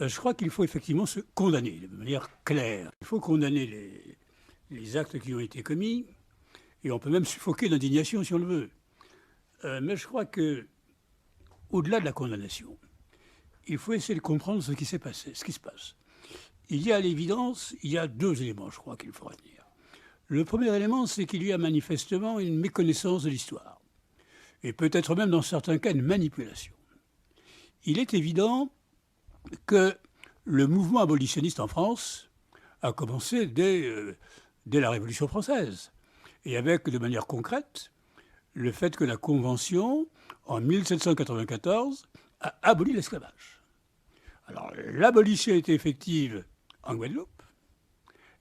Je crois qu'il faut effectivement se condamner de manière claire. Il faut condamner les actes qui ont été commis, et on peut même suffoquer d'indignation si on le veut. Mais je crois que, au-delà de la condamnation, il faut essayer de comprendre ce qui s'est passé, ce qui se passe. Il y a à l'évidence, il y a deux éléments, je crois, qu'il faut retenir. Le premier élément, c'est qu'il y a manifestement une méconnaissance de l'histoire, et peut-être même dans certains cas une manipulation. Il est évident que le mouvement abolitionniste en France a commencé dès la Révolution française, et avec, de manière concrète, le fait que la Convention, en 1794, a aboli l'esclavage. Alors, l'abolition a été effective en Guadeloupe.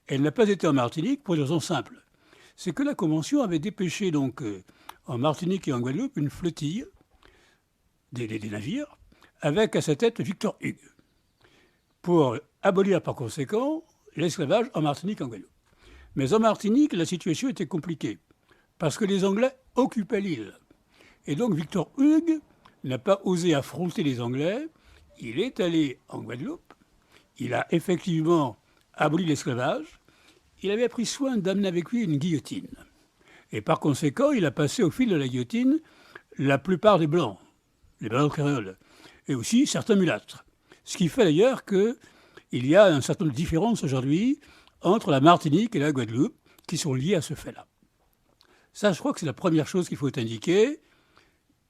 Elle n'a pas été en Martinique pour une raison simple. C'est que la Convention avait dépêché donc en Martinique et en Guadeloupe une flottille, des navires, avec à sa tête Victor Hugues, pour abolir par conséquent l'esclavage en Martinique et en Guadeloupe. Mais en Martinique, la situation était compliquée, parce que les Anglais occupaient l'île. Et donc Victor Hugues n'a pas osé affronter les Anglais. Il est allé en Guadeloupe. Il a effectivement aboli l'esclavage. Il avait pris soin d'amener avec lui une guillotine. Et par conséquent, il a passé au fil de la guillotine la plupart des Blancs, les Blancs créoles, et aussi certains mulâtres. Ce qui fait d'ailleurs qu'il y a un certain nombre de différences aujourd'hui entre la Martinique et la Guadeloupe qui sont liées à ce fait-là. Ça, je crois que c'est la première chose qu'il faut indiquer.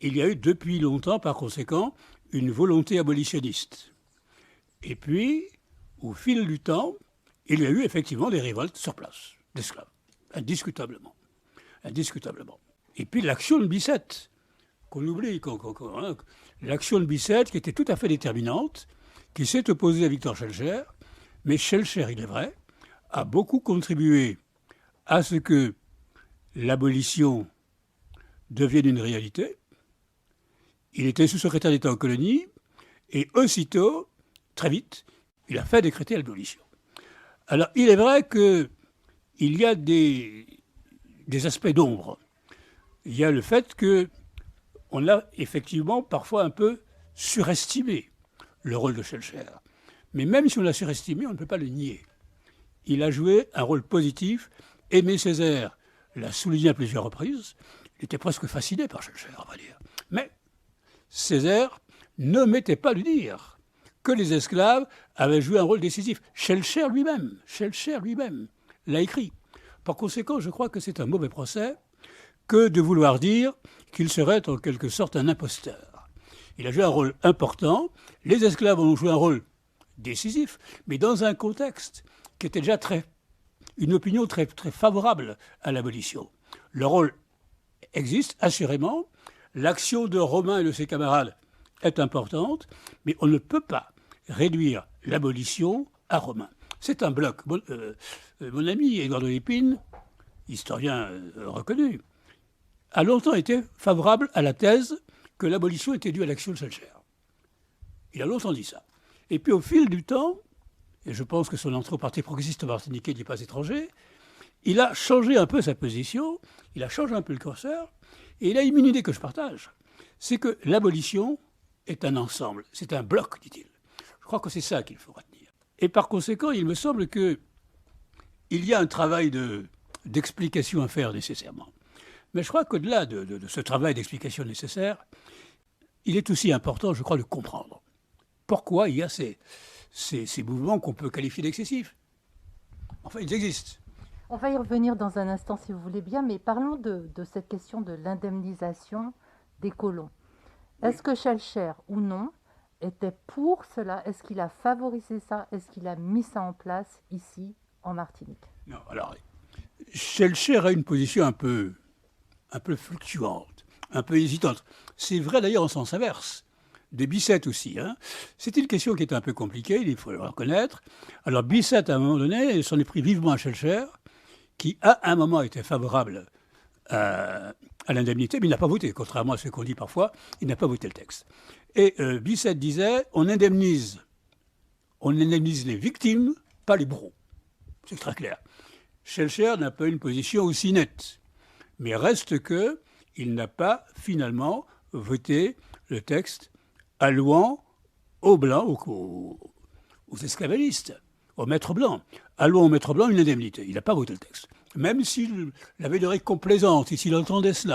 Il y a eu depuis longtemps, par conséquent, une volonté abolitionniste. Et puis, au fil du temps, il y a eu effectivement des révoltes sur place, d'esclaves, indiscutablement. Indiscutablement. Et puis l'action de Bicêtre, qu'on oublie, l'action de Bicêtre qui était tout à fait déterminante, qui s'est opposée à Victor Schœlcher, mais Schœlcher, il est vrai, a beaucoup contribué à ce que l'abolition devienne une réalité. Il était sous-secrétaire d'État en colonie, et aussitôt, très vite, il a fait décréter l'abolition. Alors, il est vrai qu'il y a des aspects d'ombre. Il y a le fait qu'on a effectivement parfois un peu surestimé le rôle de Schœlcher. Mais même si on l'a surestimé, on ne peut pas le nier. Il a joué un rôle positif. Aimé Césaire l'a souligné à plusieurs reprises. Il était presque fasciné par Schœlcher, on va dire. Mais Césaire ne mettait pas le dire que les esclaves avaient joué un rôle décisif. Schœlcher lui-même l'a écrit. Par conséquent, je crois que c'est un mauvais procès que de vouloir dire qu'il serait en quelque sorte un imposteur. Il a joué un rôle important, les esclaves ont joué un rôle décisif, mais dans un contexte qui était déjà une opinion très, très favorable à l'abolition. Le rôle existe, assurément. L'action de Romain et de ses camarades est importante, mais on ne peut pas réduire l'abolition à Romain. C'est un bloc. Mon ami Édouard de Lépine, historien reconnu, a longtemps été favorable à la thèse que l'abolition était due à l'action de Schœlcher. Il a longtemps dit ça. Et puis au fil du temps, et je pense que son entrée au Parti progressiste martiniquais n'est pas étranger, il a changé un peu sa position, il a changé un peu le curseur, et il a une idée que je partage, c'est que l'abolition est un ensemble, c'est un bloc, dit-il. Je crois que c'est ça qu'il faut retenir. Et par conséquent, il me semble qu'il y a un travail d'explication à faire nécessairement. Mais je crois qu'au-delà de ce travail d'explication nécessaire, il est aussi important, je crois, de comprendre pourquoi il y a ces mouvements qu'on peut qualifier d'excessifs. Enfin, ils existent. On va y revenir dans un instant si vous voulez bien, mais parlons de cette question de l'indemnisation des colons. Est-ce que Schœlcher ou non était pour cela? Est-ce qu'il a favorisé ça? Est-ce qu'il a mis ça en place ici, en Martinique? Non, alors, Schœlcher a une position un peu fluctuante, un peu hésitante. C'est vrai d'ailleurs en sens inverse. De Bicêtre aussi. C'est une question qui est un peu compliquée, il faut le reconnaître. Alors Bicêtre, à un moment donné, s'en est pris vivement à Schœlcher, qui, à un moment, était favorable à l'indemnité, mais il n'a pas voté, contrairement à ce qu'on dit parfois, il n'a pas voté le texte. Et Bicêtre disait, on indemnise les victimes, pas les bourreaux. C'est très clair. Schœlcher n'a pas une position aussi nette. Mais reste qu'il n'a pas, finalement, voté le texte allouant aux Blancs, aux esclavagistes, aux maîtres blancs. Allouons aux maîtres blancs une indemnité. Il n'a pas voté le texte. Même s'il avait des oreilles complaisantes, et s'il entendait cela.